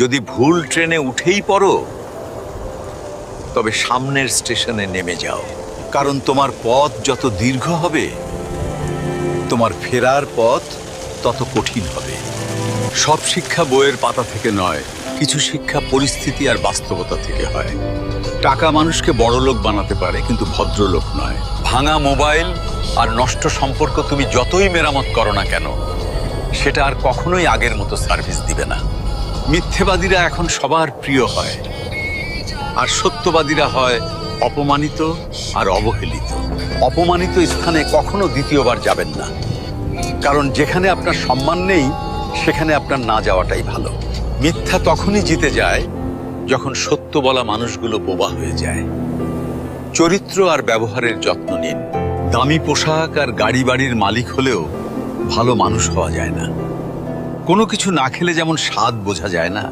যদি ভুল ট্রেনে উঠেই পড়ো, তবে সামনের স্টেশনে নেমে যাও, কারণ তোমার পথ যত দীর্ঘ হবে, তোমার ফেরার পথ তত কঠিন হবে। সব শিক্ষা বইয়ের পাতা থেকে নয়, কিছু শিক্ষা পরিস্থিতি আর বাস্তবতা থেকে হয়। টাকা মানুষকে বড়লোক বানাতে পারে, কিন্তু ভদ্রলোক নয়। ভাঙা মোবাইল আর নষ্ট সম্পর্ক তুমি যতই মেরামত করো না কেন, সেটা আর কখনোই আগের মতো সার্ভিস দিবে না। মিথ্যেবাদীরা এখন সবার প্রিয় হয়, আর সত্যবাদীরা হয় অপমানিত আর অবহেলিত। অপমানিত স্থানে কখনো দ্বিতীয়বার যাবেন না, কারণ যেখানে আপনার সম্মান নেই, সেখানে আপনার না যাওয়াটাই ভালো। মিথ্যা তখনই জিতে যায় যখন সত্য বলা মানুষগুলো বোবা হয়ে যায়। চরিত্র আর ব্যবহারের যত্ন নিন। দামি পোশাক আর গাড়ি বাড়ির মালিক হলেও ভালো মানুষ হওয়া যায় না। কোনো কিছু না খেলে যেমন স্বাদ বোঝা যায় না,